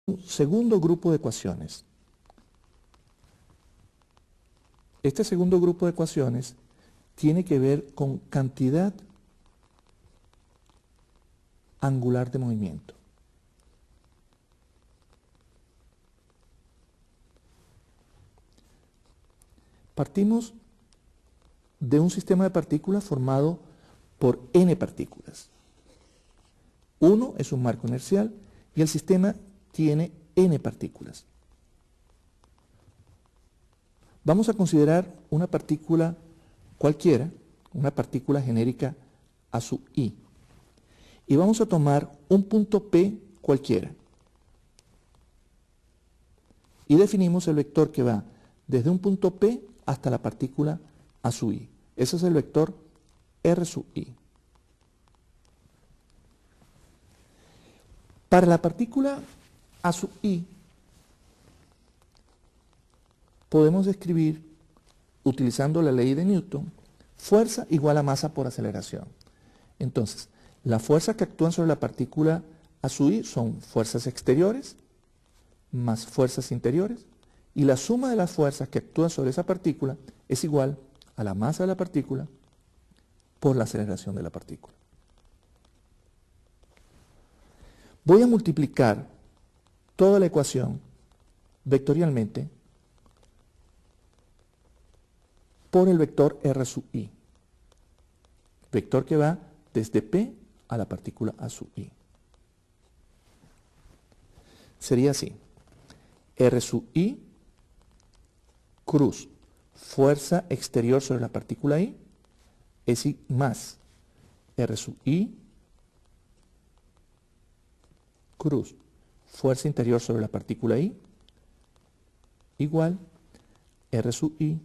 un segundo grupo de ecuaciones. Este segundo grupo de ecuaciones tiene que ver con cantidad angular de movimiento. Partimos de un sistema de partículas formado por n partículas. 1 es un marco inercial y el sistema tiene n partículas. Vamos a considerar una partícula cualquiera, una partícula genérica a sub i. Y vamos a tomar un punto P cualquiera. Y definimos el vector que va desde un punto P hasta la partícula a sub i. Ese es el vector R sub i. Para la partícula a sub i, podemos escribir, utilizando la ley de Newton, fuerza igual a masa por aceleración. Entonces, las fuerzas que actúan sobre la partícula a sub i son fuerzas exteriores más fuerzas interiores, y la suma de las fuerzas que actúan sobre esa partícula es igual a la masa de la partícula por la aceleración de la partícula. Voy a multiplicar toda la ecuación vectorialmente por el vector R sub i, vector que va desde P a la partícula a sub i. Sería así: R sub i cruz fuerza exterior sobre la partícula i es más R sub i cruz fuerza interior sobre la partícula i igual R sub i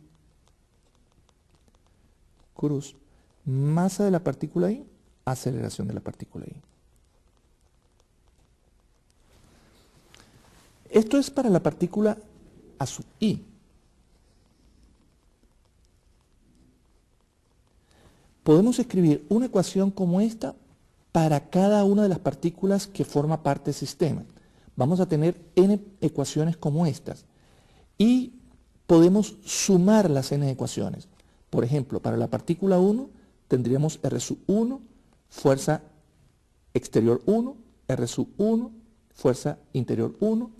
cruz masa de la partícula i, aceleración de la partícula i. Esto es para la partícula a sub i. Podemos escribir una ecuación como esta para cada una de las partículas que forma parte del sistema. Vamos a tener n ecuaciones como estas y podemos sumar las n ecuaciones. Por ejemplo, para la partícula 1 tendríamos R sub 1, fuerza exterior 1, R sub 1, fuerza interior 1,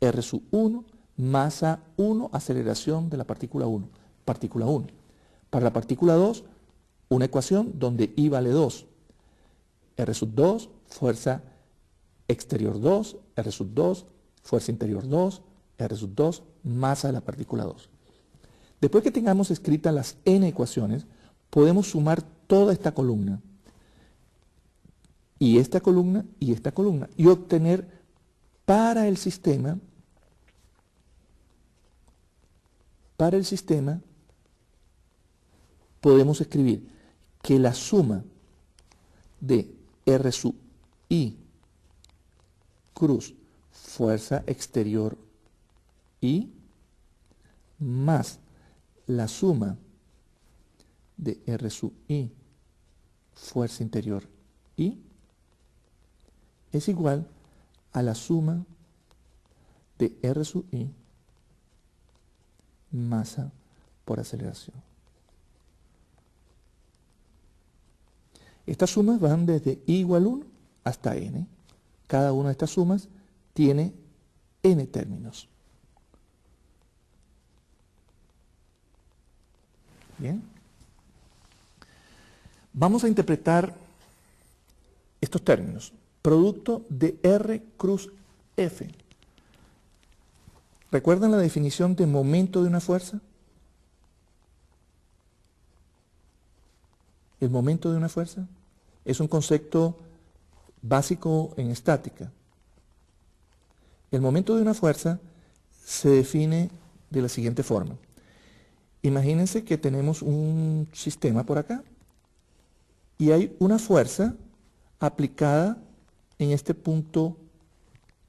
R sub 1, masa 1, aceleración de la partícula 1, partícula 1. Para la partícula 2, una ecuación donde I vale 2, R sub 2, fuerza exterior 2, R sub 2, fuerza interior 2, R sub 2, masa de la partícula 2. Después que tengamos escritas las n ecuaciones, podemos sumar toda esta columna y esta columna y obtener para el sistema podemos escribir que la suma de R sub i cruz fuerza exterior i más la suma de R sub i fuerza interior i es igual a la suma de R sub i masa por aceleración. Estas sumas van desde i igual 1 hasta n. Cada una de estas sumas tiene n términos. Bien. Vamos a interpretar estos términos. Producto de R cruz F. ¿Recuerdan la definición de momento de una fuerza? El momento de una fuerza es un concepto básico en estática. El momento de una fuerza se define de la siguiente forma. Imagínense que tenemos un sistema por acá y hay una fuerza aplicada en este punto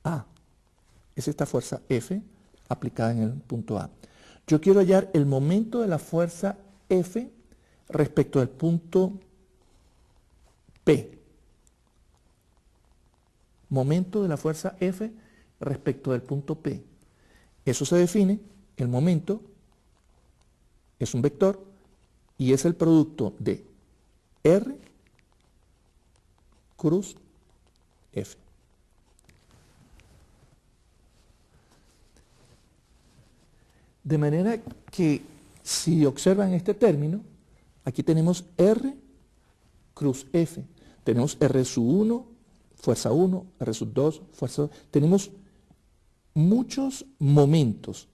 A. Es esta fuerza F aplicada en el punto A. Yo quiero hallar el momento de la fuerza F respecto del punto P. Momento de la fuerza F respecto del punto P. Eso se define, el momento es un vector y es el producto de R cruz F. De manera que si observan este término, aquí tenemos R cruz F. Tenemos R sub 1, fuerza 1, R sub 2, fuerza 2. Tenemos muchos momentos.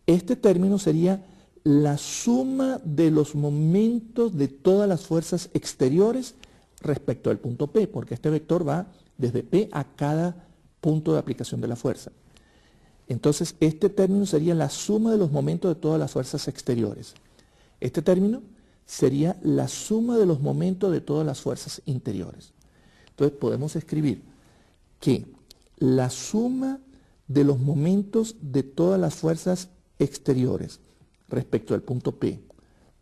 Este término sería la suma de los momentos de todas las fuerzas exteriores respecto al punto P, porque este vector va desde P a cada punto de aplicación de la fuerza. Entonces, este término sería la suma de los momentos de todas las fuerzas exteriores. Este término sería la suma de los momentos de todas las fuerzas interiores. Entonces, podemos escribir que la suma de los momentos de todas las fuerzas exteriores respecto al punto P,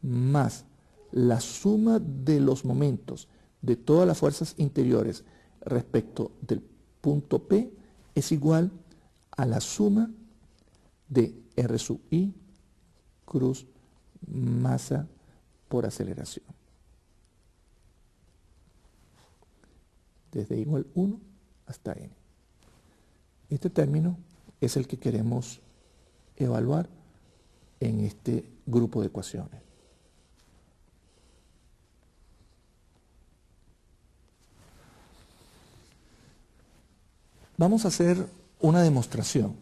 más la suma de los momentos de todas las fuerzas interiores respecto del punto P, es igual a la suma de R sub I cruz masa por aceleración. Desde igual 1 hasta n. Este término es el que queremos evaluar en este grupo de ecuaciones. Vamos a hacer una demostración.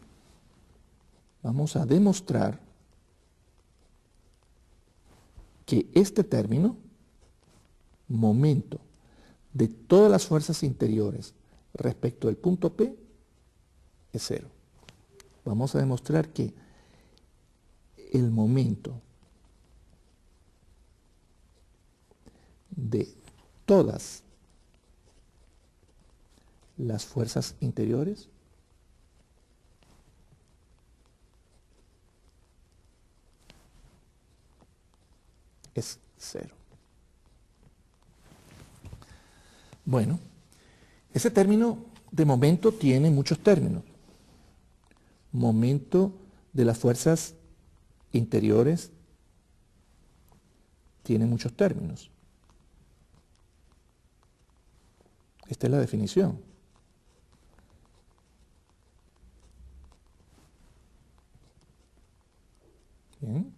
Vamos a demostrar que este término, momento de todas las fuerzas interiores respecto del punto P, es cero. Vamos a demostrar que el momento de todas las fuerzas interiores es cero. Bueno, ese término de momento tiene muchos términos. Momento de las fuerzas interiores tiene muchos términos. Esta es la definición. Bien.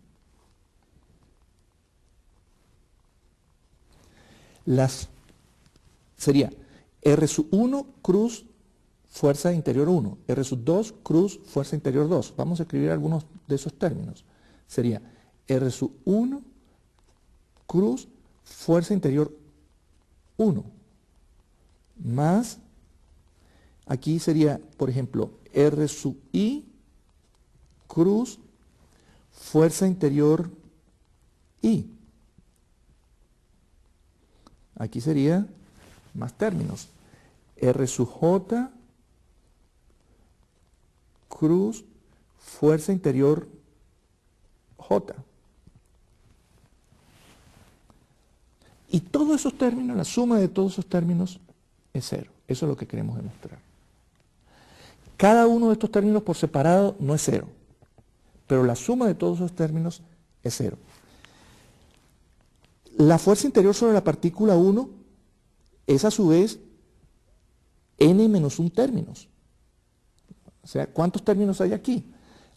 Sería R sub 1 cruz fuerza interior 1, R sub 2 cruz fuerza interior 2. Vamos a escribir algunos de esos términos. Sería R sub 1 cruz fuerza interior 1 más, aquí sería, por ejemplo, R sub I cruz fuerza interior I. Aquí sería más términos. R sub J cruz fuerza interior J. Y todos esos términos, la suma de todos esos términos es cero. Eso es lo que queremos demostrar. Cada uno de estos términos por separado no es cero, pero la suma de todos esos términos es cero. La fuerza interior sobre la partícula 1 es a su vez n menos 1 términos. O sea, ¿cuántos términos hay aquí?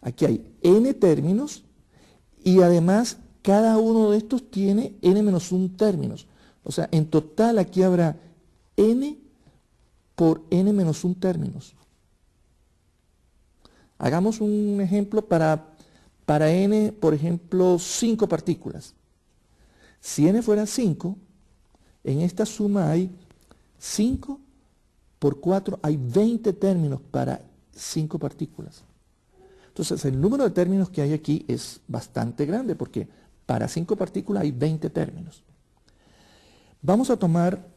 Aquí hay n términos y además cada uno de estos tiene n menos 1 términos. O sea, en total aquí habrá n por n menos 1 términos. Hagamos un ejemplo para n, por ejemplo, 5 partículas. Si n fuera 5, en esta suma hay 5 por 4, hay 20 términos para 5 partículas. Entonces, el número de términos que hay aquí es bastante grande, porque para 5 partículas hay 20 términos. Vamos a tomar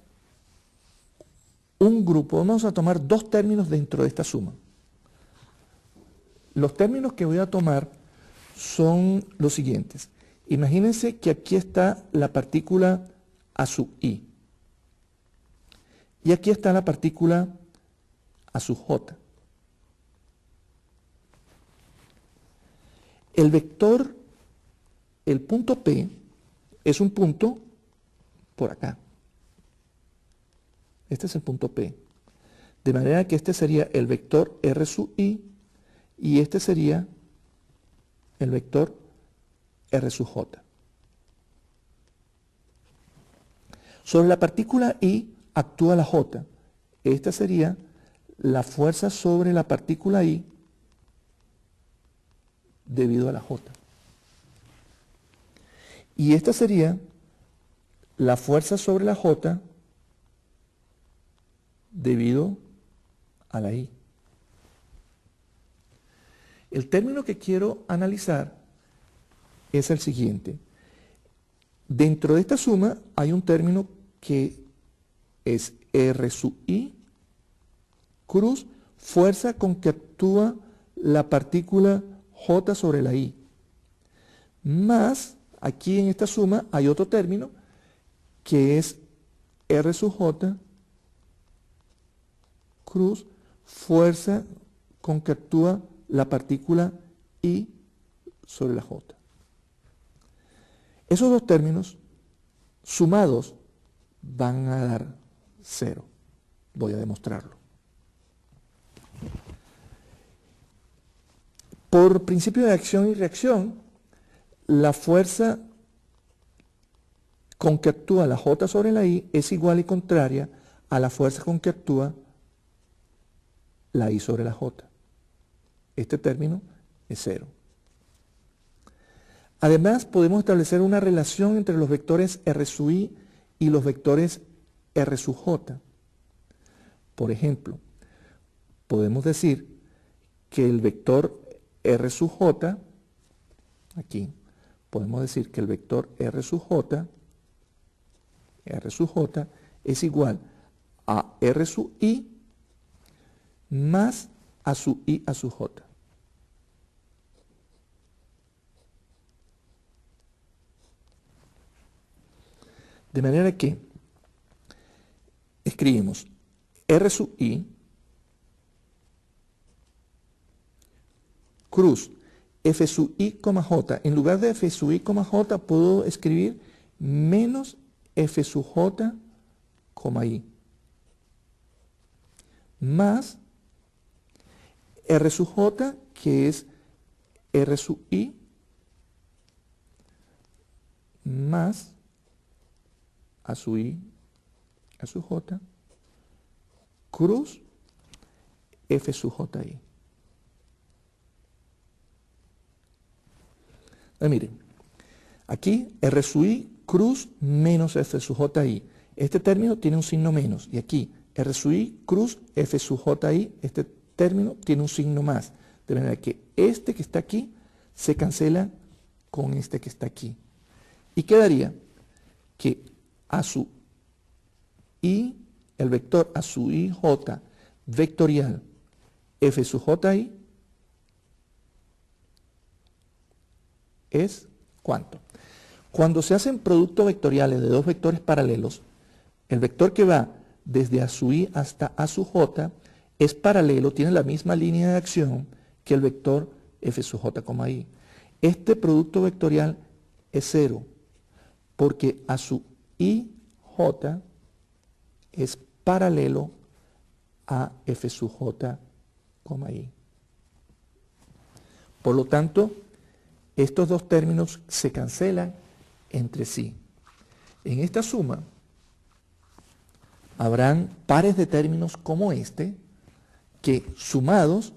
un grupo, vamos a tomar 2 términos dentro de esta suma. Los términos que voy a tomar son los siguientes. Imagínense que aquí está la partícula A sub I. Y aquí está la partícula A sub J. El vector, el punto P, es un punto por acá. Este es el punto P. De manera que este sería el vector R sub I y este sería el vector R sub J. Sobre la partícula I actúa la J. Esta sería la fuerza sobre la partícula I debido a la J. Y esta sería la fuerza sobre la J debido a la I. El término que quiero analizar es el siguiente. Dentro de esta suma hay un término que es R sub I cruz fuerza con que actúa la partícula J sobre la I. Más, aquí en esta suma hay otro término que es R sub J cruz fuerza con que actúa la partícula I sobre la J. Esos dos términos sumados van a dar 0. Voy a demostrarlo. Por principio de acción y reacción, la fuerza con que actúa la J sobre la I es igual y contraria a la fuerza con que actúa la I sobre la J. Este término es 0. Además, podemos establecer una relación entre los vectores R sub I y los vectores R sub J. Por ejemplo, podemos decir que el vector R sub J, aquí, podemos decir que el vector R sub J es igual a R sub I más a sub I a sub J. De manera que escribimos R sub I cruz F sub I, J. En lugar de F sub I, J puedo escribir menos F sub J, I más R sub J, que es R sub I más a sub I a sub J cruz F sub JI. Miren, aquí R sub I cruz menos F sub JI. Este término tiene un signo menos. Y aquí R sub I cruz F sub JI, este término tiene un signo más. De manera que este que está aquí se cancela con este que está aquí. Y quedaría que A sub I, el vector A sub IJ vectorial F sub JI es ¿cuánto? Cuando se hacen productos vectoriales de dos vectores paralelos, el vector que va desde A sub I hasta A sub J es paralelo, tiene la misma línea de acción que el vector F sub J, I. Este producto vectorial es 0, porque A sub IJ es paralelo a F sub J, I. Por lo tanto, estos dos términos se cancelan entre sí. En esta suma habrán pares de términos como este que sumados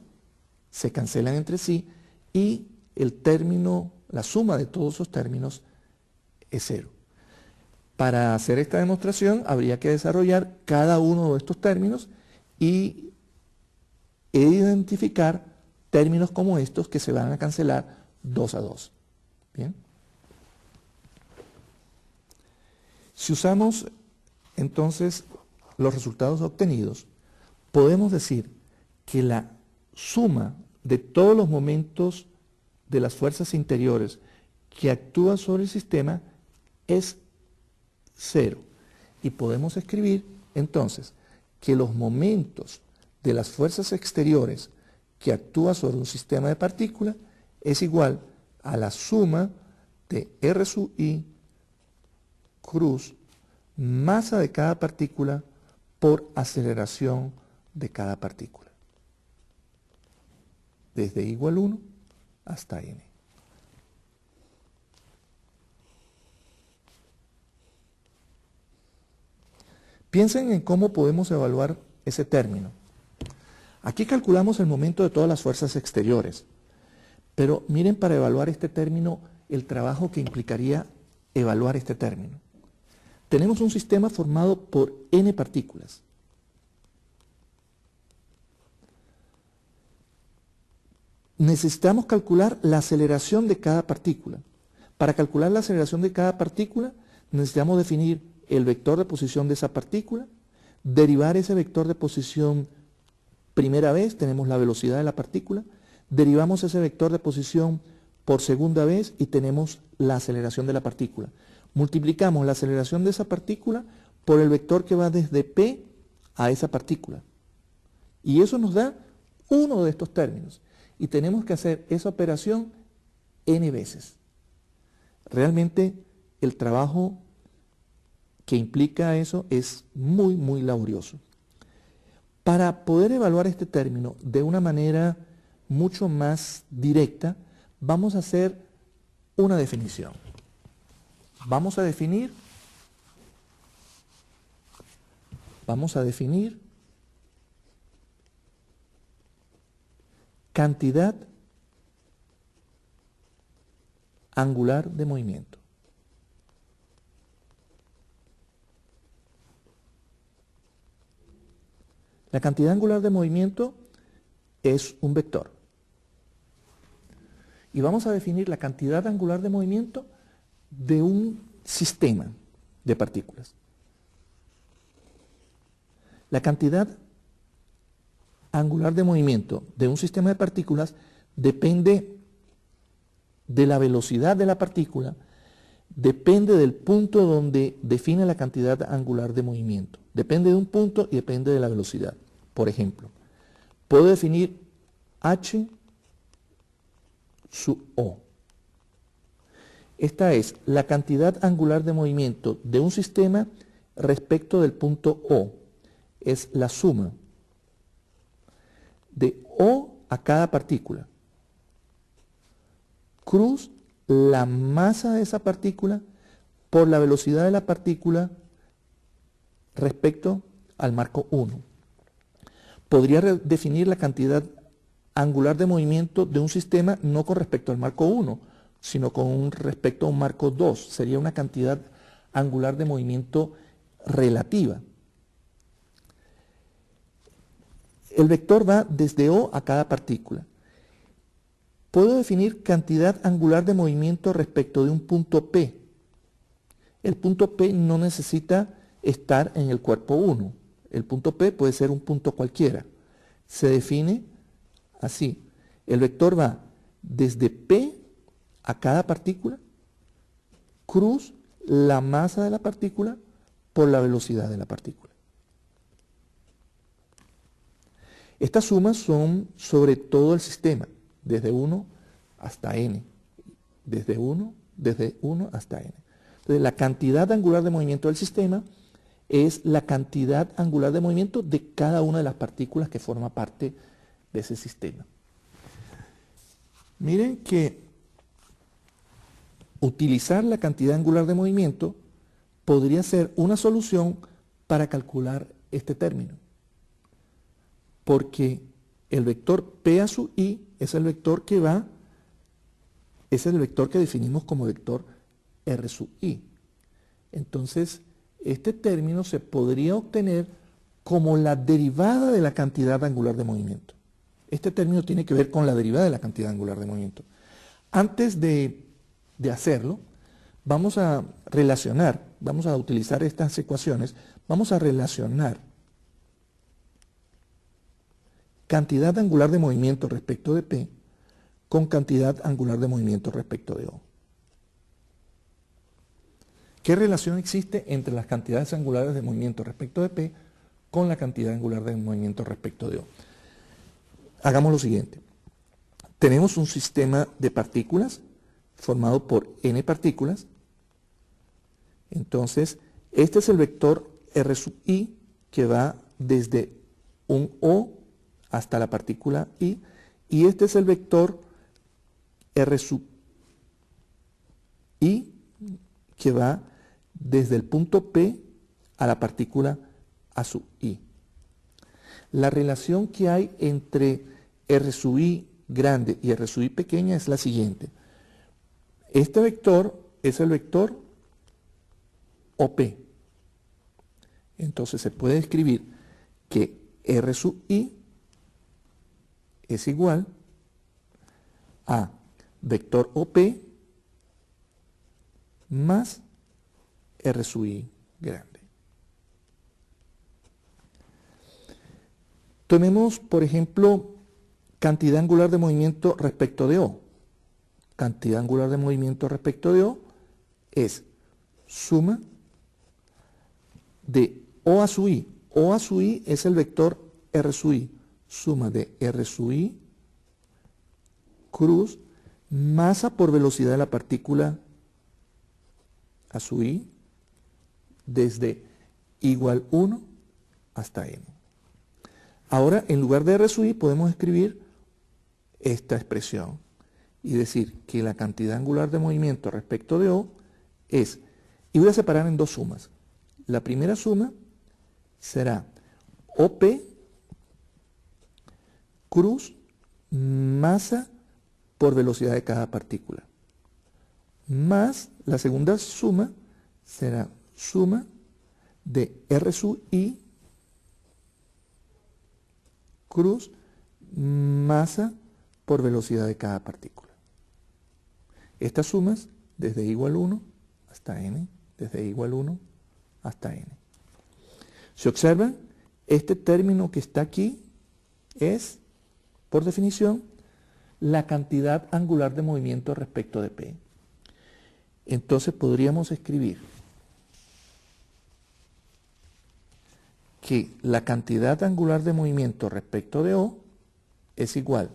se cancelan entre sí y el término, la suma de todos esos términos es 0. Para hacer esta demostración habría que desarrollar cada uno de estos términos y identificar términos como estos que se van a cancelar 2 a 2. Bien. Si usamos entonces los resultados obtenidos, podemos decir que la suma de todos los momentos de las fuerzas interiores que actúan sobre el sistema es 0. Y podemos escribir entonces que los momentos de las fuerzas exteriores que actúan sobre un sistema de partículas es igual a la suma de R sub I cruz masa de cada partícula por aceleración de cada partícula, desde I igual 1 hasta n. Piensen en cómo podemos evaluar ese término. Aquí calculamos el momento de todas las fuerzas exteriores, pero miren para evaluar este término el trabajo que implicaría evaluar este término. Tenemos un sistema formado por n partículas. Necesitamos calcular la aceleración de cada partícula. Para calcular la aceleración de cada partícula necesitamos definir el vector de posición de esa partícula, derivar ese vector de posición primera vez, tenemos la velocidad de la partícula, derivamos ese vector de posición por segunda vez y tenemos la aceleración de la partícula. Multiplicamos la aceleración de esa partícula por el vector que va desde P a esa partícula. Y eso nos da uno de estos términos. Y tenemos que hacer esa operación n veces. Realmente el trabajo que implica eso es muy, muy laborioso. Para poder evaluar este término de una manera mucho más directa, vamos a hacer una definición. Vamos a definir cantidad angular de movimiento. La cantidad angular de movimiento es un vector. Y vamos a definir la cantidad angular de movimiento de un sistema de partículas. La cantidad angular de movimiento de un sistema de partículas depende de la velocidad de la partícula, depende del punto donde define la cantidad angular de movimiento. Depende de un punto y depende de la velocidad. Por ejemplo, puedo definir H sub O. Esta es la cantidad angular de movimiento de un sistema respecto del punto O. Es la suma de O a cada partícula, cruz la masa de esa partícula por la velocidad de la partícula respecto al marco 1. Podría definir la cantidad angular de movimiento de un sistema no con respecto al marco 1, sino con respecto a un marco 2. Sería una cantidad angular de movimiento relativa. El vector va desde O a cada partícula. Puedo definir cantidad angular de movimiento respecto de un punto P. El punto P no necesita estar en el cuerpo 1. El punto P puede ser un punto cualquiera. Se define así. El vector va desde P a cada partícula, cruz la masa de la partícula por la velocidad de la partícula. Estas sumas son sobre todo el sistema, desde 1 hasta n. Desde 1 hasta n. Entonces, la cantidad angular de movimiento del sistema es la cantidad angular de movimiento de cada una de las partículas que forma parte de ese sistema. Miren que utilizar la cantidad angular de movimiento podría ser una solución para calcular este término, porque el vector P a sub I es el vector que definimos como vector R sub I. Entonces, este término se podría obtener como la derivada de la cantidad angular de movimiento. Este término tiene que ver con la derivada de la cantidad angular de movimiento. Antes de hacerlo, vamos a utilizar estas ecuaciones, vamos a relacionar cantidad angular de movimiento respecto de P con cantidad angular de movimiento respecto de O. ¿Qué relación existe entre las cantidades angulares de movimiento respecto de P con la cantidad angular de movimiento respecto de O? Hagamos lo siguiente. Tenemos un sistema de partículas formado por n partículas. Entonces, este es el vector R sub i que va desde un O hasta la partícula i, y este es el vector R sub i que va desde el punto P a la partícula A sub i. La relación que hay entre R sub i grande y R sub i pequeña es la siguiente. Este vector es el vector OP. Entonces se puede escribir que R sub i es igual a vector OP más R sub i grande. Tomemos, por ejemplo, cantidad angular de movimiento respecto de O. Cantidad angular de movimiento respecto de O es suma de O a sub i. O a sub i es el vector R sub i. Suma de R sub i cruz masa por velocidad de la partícula A sub i desde igual 1 hasta n. Ahora, en lugar de R sub i podemos escribir esta expresión y decir que la cantidad angular de movimiento respecto de O es, y voy a separar en dos sumas. La primera suma será OP cruz masa por velocidad de cada partícula, más la segunda suma será suma de R sub i cruz masa por velocidad de cada partícula. Estas sumas desde igual 1 hasta n, desde igual 1 hasta n. Si observan, este término que está aquí es, por definición, la cantidad angular de movimiento respecto de P. Entonces podríamos escribir que la cantidad angular de movimiento respecto de O es igual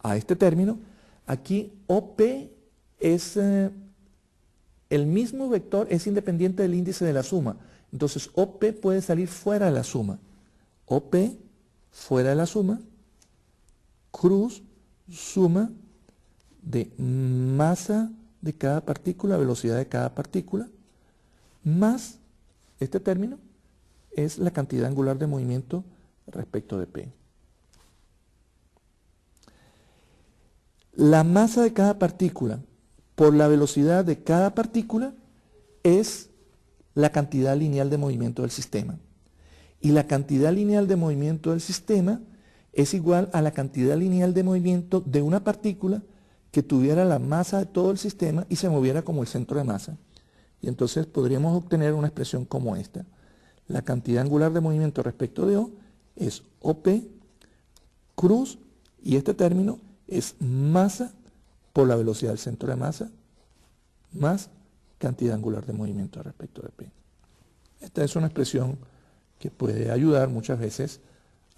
a este término. Aquí OP es el mismo vector, es independiente del índice de la suma. Entonces OP puede salir fuera de la suma. OP fuera de la suma, cruz suma de masa de cada partícula, velocidad de cada partícula, más este término es la cantidad angular de movimiento respecto de P. La masa de cada partícula por la velocidad de cada partícula es la cantidad lineal de movimiento del sistema. Y la cantidad lineal de movimiento del sistema es igual a la cantidad lineal de movimiento de una partícula que tuviera la masa de todo el sistema y se moviera como el centro de masa. Y entonces podríamos obtener una expresión como esta. La cantidad angular de movimiento respecto de O es OP cruz, y este término es masa por la velocidad del centro de masa más cantidad angular de movimiento respecto de P. Esta es una expresión que puede ayudar muchas veces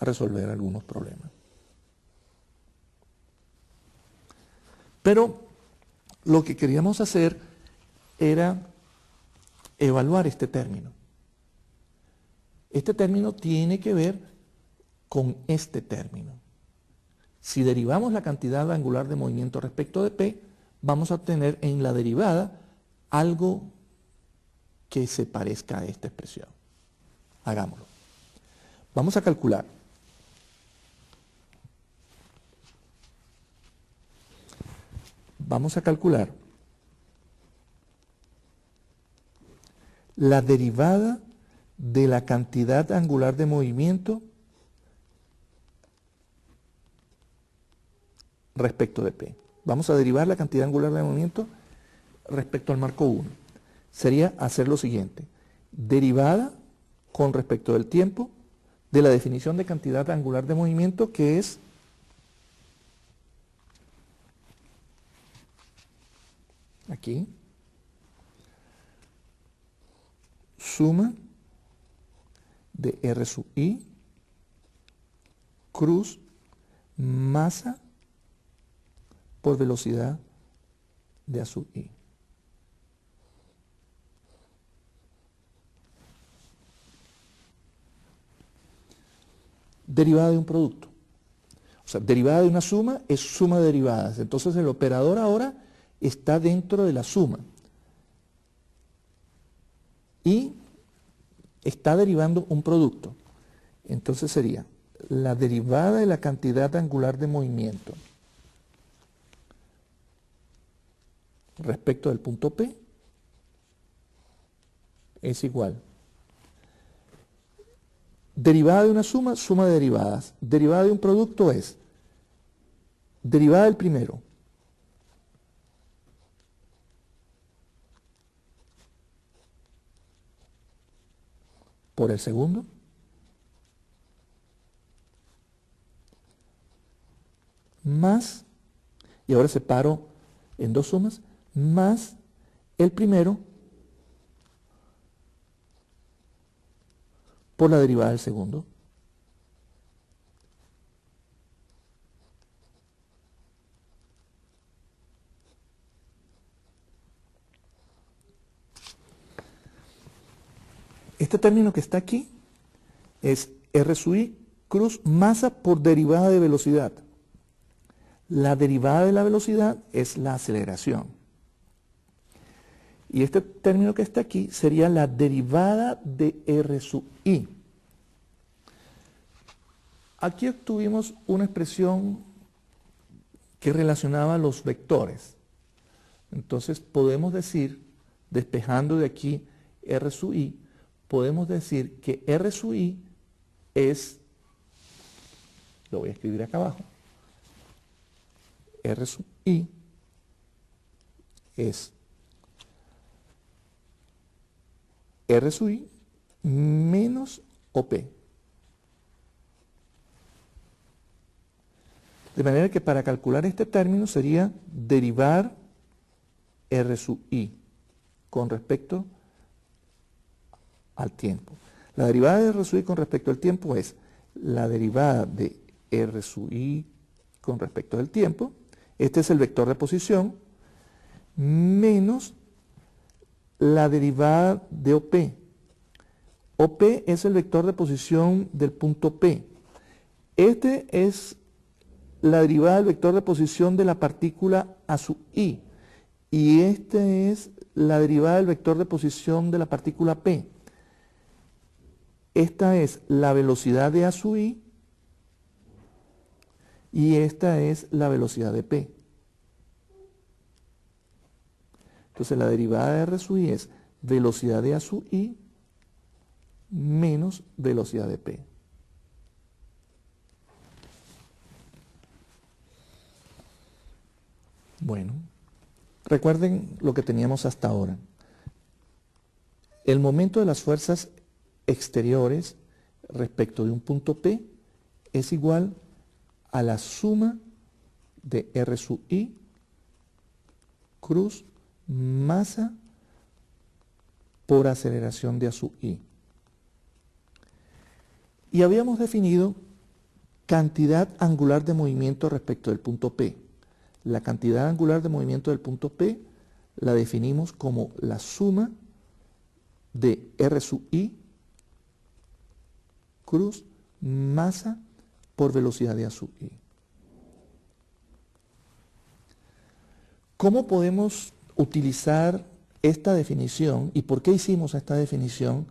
a resolver algunos problemas. Pero lo que queríamos hacer era evaluar este término. Este término tiene que ver con este término. Si derivamos la cantidad angular de movimiento respecto de P, vamos a obtener en la derivada algo que se parezca a esta expresión. Hagámoslo. Vamos a calcular. Vamos a calcular la derivada de la cantidad angular de movimiento respecto de P. Vamos a derivar la cantidad angular de movimiento respecto al marco 1. Sería hacer lo siguiente. Derivada con respecto del tiempo de la definición de cantidad angular de movimiento, que es aquí, suma de R sub i cruz masa por velocidad de A sub i. Derivada de un producto. O sea, derivada de una suma es suma de derivadas. Entonces el operador ahora está dentro de la suma. Y está derivando un producto. Entonces sería la derivada de la cantidad angular de movimiento respecto del punto P es igual. Derivada de una suma, suma de derivadas. Derivada de un producto es derivada del primero por el segundo más, y ahora separo en dos sumas, más el primero por la derivada del segundo. Este término que está aquí es R sub i cruz masa por derivada de velocidad. La derivada de la velocidad es la aceleración. Y este término que está aquí sería la derivada de R sub i. Aquí obtuvimos una expresión que relacionaba los vectores. Entonces podemos decir, despejando de aquí R sub i, podemos decir que R sub i es, lo voy a escribir acá abajo, R sub i es R sub i menos OP. De manera que para calcular este término sería derivar R sub i con respecto al tiempo. La derivada de R sub i con respecto al tiempo es la derivada de R sub i con respecto al tiempo. Este es el vector de posición menos la derivada de OP. OP es el vector de posición del punto P. Este es la derivada del vector de posición de la partícula A sub i. Y este es la derivada del vector de posición de la partícula P. Esta es la velocidad de A sub i y esta es la velocidad de P. Entonces la derivada de R sub i es velocidad de A sub i menos velocidad de P. Bueno, recuerden lo que teníamos hasta ahora. El momento de las fuerzas exteriores respecto de un punto P es igual a la suma de R sub i cruz masa por aceleración de A sub i. Y habíamos definido cantidad angular de movimiento respecto del punto P. La cantidad angular de movimiento del punto P la definimos como la suma de R sub i cruz masa por velocidad de A sub i. ¿Cómo podemos utilizar esta definición y por qué hicimos esta definición?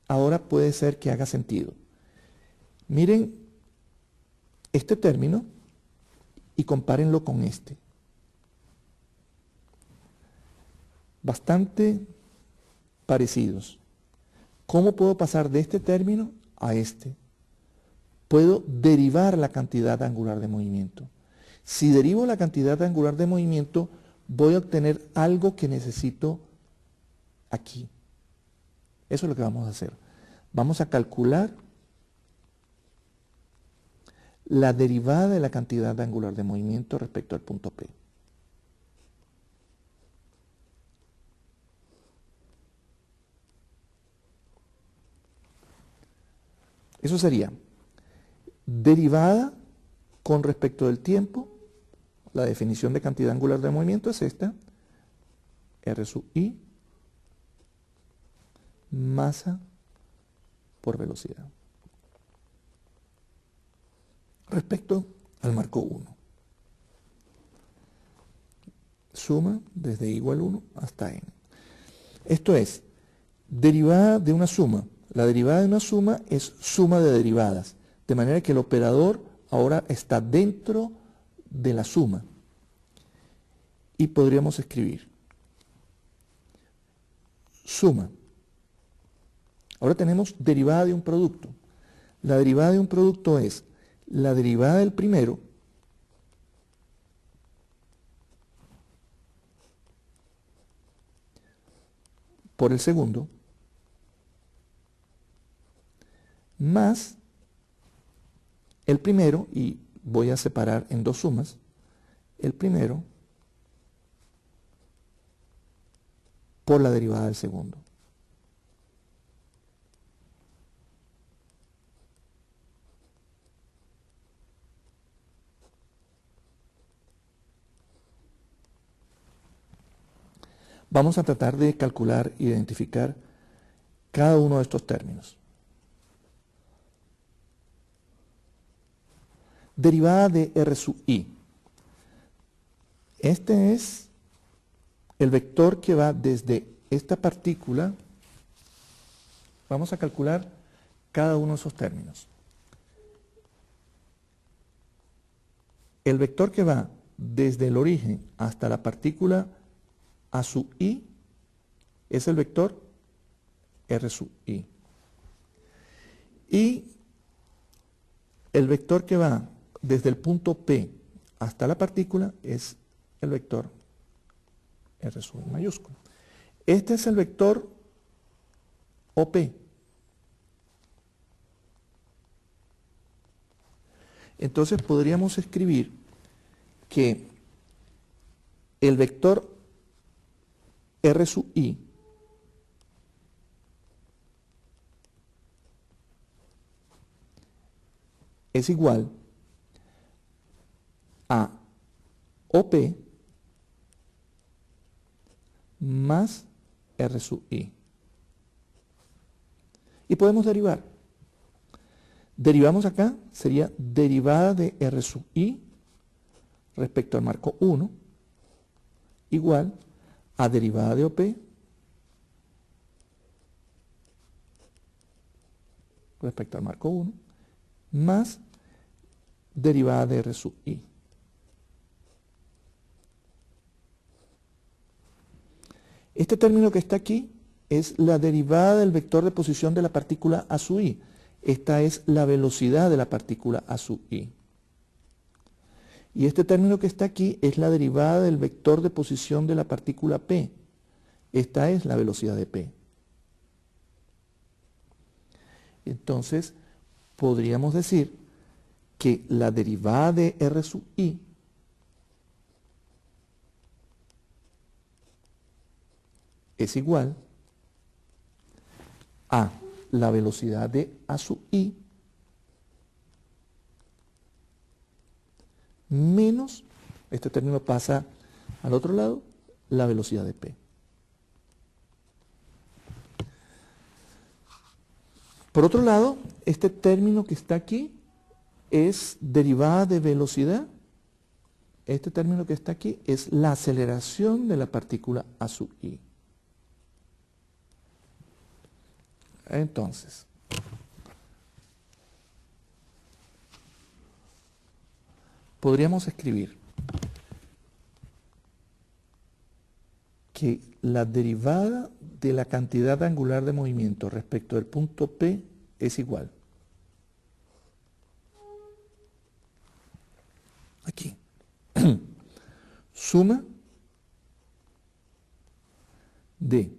Ahora puede ser que haga sentido. Miren este término y compárenlo con este. Bastante parecidos. ¿Cómo puedo pasar de este término a este? Puedo derivar la cantidad angular de movimiento. Si derivo la cantidad angular de movimiento, voy a obtener algo que necesito aquí. Eso es lo que vamos a hacer. Vamos a calcular la derivada de la cantidad angular de movimiento respecto al punto P. Eso sería derivada con respecto del tiempo. La definición de cantidad angular de movimiento es esta. R sub I, masa por velocidad. Respecto al marco 1. Suma desde igual 1 hasta n. Esto es, derivada de una suma. La derivada de una suma es suma de derivadas, de manera que el operador ahora está dentro de la suma. Y podríamos escribir suma. Ahora tenemos derivada de un producto. La derivada de un producto es la derivada del primero por el segundo más el primero, y voy a separar en dos sumas, el primero por la derivada del segundo. Vamos a tratar de calcular e identificar cada uno de estos términos. Derivada de R sub I. Este es el vector que va desde esta partícula. Vamos a calcular cada uno de esos términos. El vector que va desde el origen hasta la partícula A sub I es el vector R sub I. Y el vector que va desde el punto P hasta la partícula es el vector R sub I mayúsculo. Este es el vector OP. Entonces podríamos escribir que el vector R sub I es igual a OP más R sub I. Y podemos derivar. Derivamos acá, sería derivada de R sub I respecto al marco 1 igual a derivada de OP respecto al marco 1 más derivada de R sub I. Este término que está aquí es la derivada del vector de posición de la partícula A sub I. Esta es la velocidad de la partícula A sub I. Y este término que está aquí es la derivada del vector de posición de la partícula P. Esta es la velocidad de P. Entonces, podríamos decir que la derivada de R sub I es igual a la velocidad de A sub I menos, este término pasa al otro lado, la velocidad de P. Por otro lado, este término que está aquí es derivada de velocidad. Este término que está aquí es la aceleración de la partícula A sub I. Entonces, podríamos escribir que la derivada de la cantidad angular de movimiento respecto del punto P es igual. Aquí. Suma de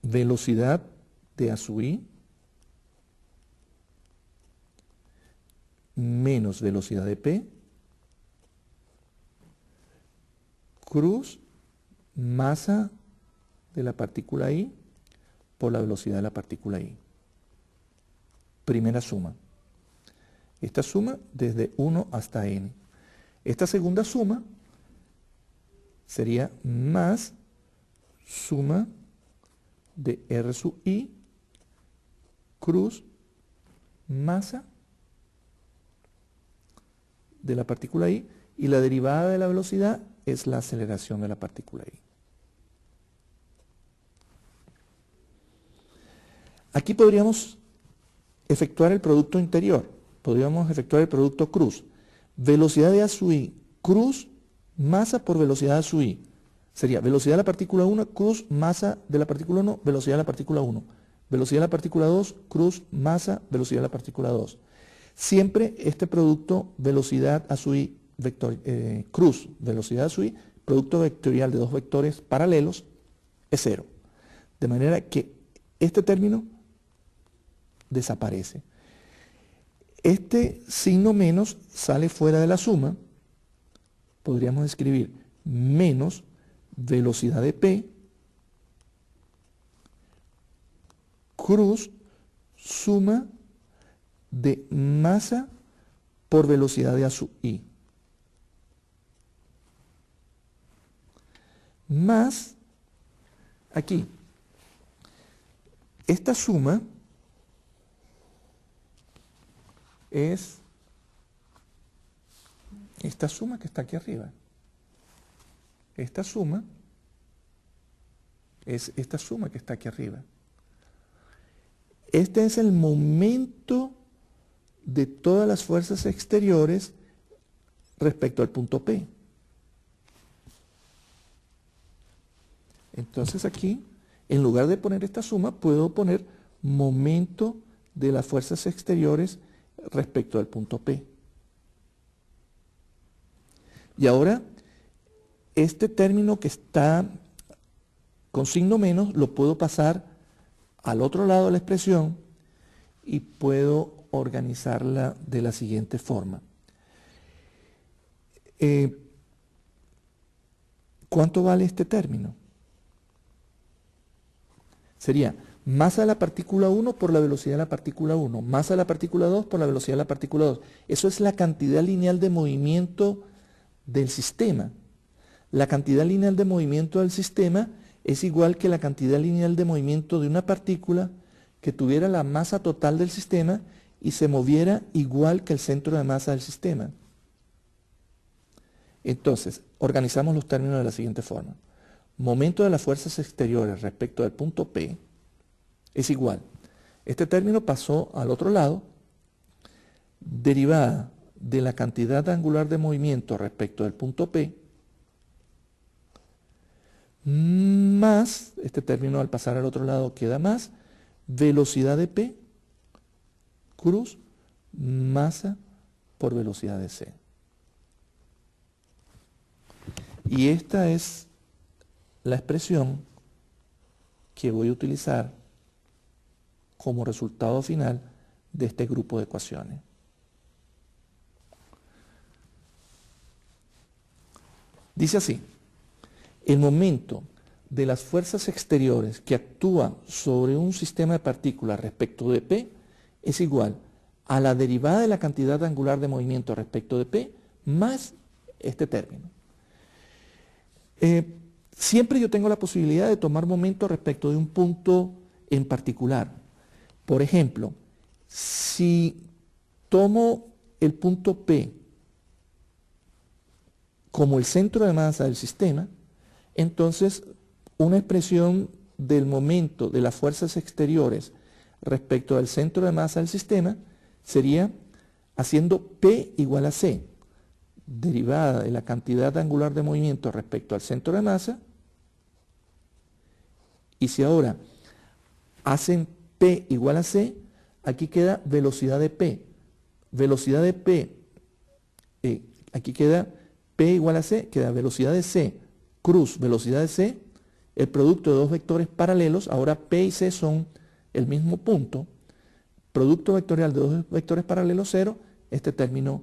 velocidad de A sub I menos velocidad de P cruz masa de la partícula I por la velocidad de la partícula I. Primera suma. Esta suma desde 1 hasta n. Esta segunda suma sería más suma de R sub I cruz masa de la partícula I, y la derivada de la velocidad es la aceleración de la partícula I. Aquí podríamos efectuar el producto interior, podríamos efectuar el producto cruz. Velocidad de A sub I cruz masa por velocidad A sub I. Sería velocidad de la partícula 1 cruz masa de la partícula 1, velocidad de la partícula 1. Velocidad de la partícula 2 cruz masa, velocidad de la partícula 2. Siempre este producto velocidad A sub I cruz velocidad A sub I, producto vectorial de dos vectores paralelos, es 0. De manera que este término desaparece. Este signo menos sale fuera de la suma. Podríamos escribir menos velocidad de P cruz suma de masa por velocidad de A sub I. Más, aquí, esta suma es esta suma que está aquí arriba. Esta suma es esta suma que está aquí arriba. Este es el momento de todas las fuerzas exteriores respecto al punto P. Entonces aquí, en lugar de poner esta suma, puedo poner momento de las fuerzas exteriores respecto al punto P. Y ahora, este término que está con signo menos, lo puedo pasar al otro lado de la expresión y puedo organizarla de la siguiente forma. ¿Cuánto vale este término? Sería masa de la partícula 1 por la velocidad de la partícula 1, masa de la partícula 2 por la velocidad de la partícula 2. Eso es la cantidad lineal de movimiento del sistema. La cantidad lineal de movimiento del sistema es igual que la cantidad lineal de movimiento de una partícula que tuviera la masa total del sistema y se moviera igual que el centro de masa del sistema. Entonces, organizamos los términos de la siguiente forma. Momento de las fuerzas exteriores respecto del punto P es igual. Este término pasó al otro lado, derivada de la cantidad angular de movimiento respecto del punto P, más, este término al pasar al otro lado queda más, velocidad de P, cruz, masa por velocidad de C. Y esta es la expresión que voy a utilizar como resultado final de este grupo de ecuaciones. Dice así: el momento de las fuerzas exteriores que actúan sobre un sistema de partículas respecto de P es igual a la derivada de la cantidad angular de movimiento respecto de P más este término. Siempre yo tengo la posibilidad de tomar momento respecto de un punto en particular. Por ejemplo, si tomo el punto P como el centro de masa del sistema, entonces una expresión del momento de las fuerzas exteriores respecto al centro de masa del sistema sería haciendo P igual a C, derivada de la cantidad angular de movimiento respecto al centro de masa. Y si ahora hacen P igual a C, aquí queda velocidad de P. Velocidad de P, aquí queda P igual a C, queda velocidad de C, cruz, velocidad de C, el producto de dos vectores paralelos, ahora P y C son el mismo punto, producto vectorial de dos vectores paralelos 0, este término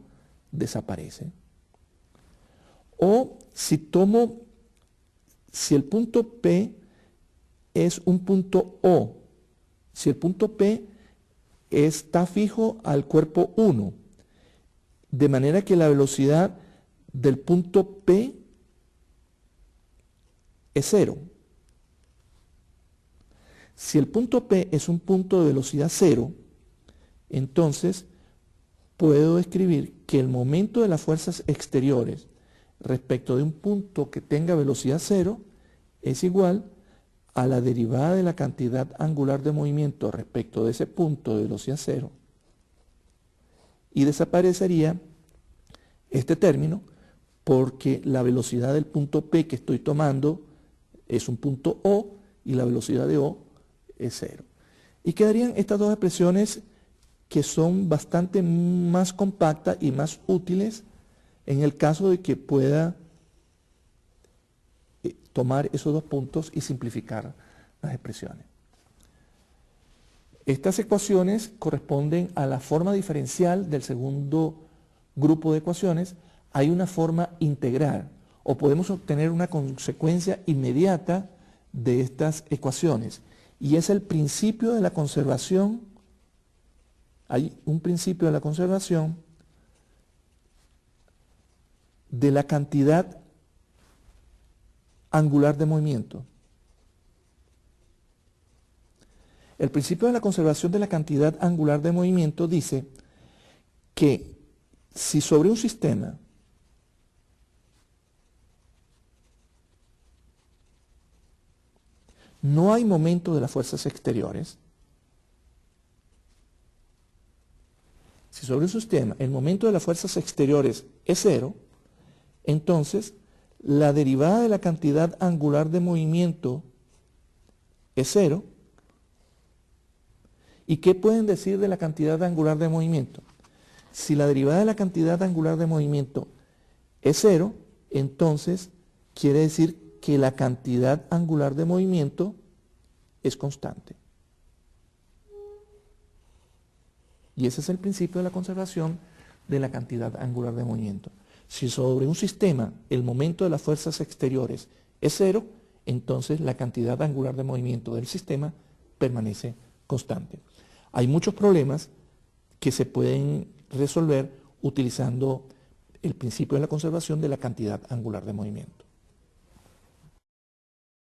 desaparece. O si el punto P es un punto O, si el punto P está fijo al cuerpo 1, de manera que la velocidad del punto P es cero. Si el punto P es un punto de velocidad cero, entonces puedo escribir que el momento de las fuerzas exteriores respecto de un punto que tenga velocidad cero es igual a la derivada de la cantidad angular de movimiento respecto de ese punto de velocidad cero, y desaparecería este término porque la velocidad del punto P que estoy tomando es un punto O y la velocidad de O es cero. Y quedarían estas dos expresiones que son bastante más compactas y más útiles en el caso de que pueda tomar esos dos puntos y simplificar las expresiones. Estas ecuaciones corresponden a la forma diferencial del segundo grupo de ecuaciones. Hay una forma integral, o podemos obtener una consecuencia inmediata de estas ecuaciones, y es el principio de la conservación. Hay un principio de la conservación de la cantidad angular de movimiento. El principio de la conservación de la cantidad angular de movimiento dice que si sobre un sistema no hay momento de las fuerzas exteriores, si sobre un sistema el momento de las fuerzas exteriores es cero, entonces la derivada de la cantidad angular de movimiento es cero. ¿Y qué pueden decir de la cantidad angular de movimiento? Si la derivada de la cantidad angular de movimiento es cero, entonces quiere decir que la cantidad angular de movimiento es constante. Y ese es el principio de la conservación de la cantidad angular de movimiento. Si sobre un sistema el momento de las fuerzas exteriores es cero, entonces la cantidad angular de movimiento del sistema permanece constante. Hay muchos problemas que se pueden resolver utilizando el principio de la conservación de la cantidad angular de movimiento.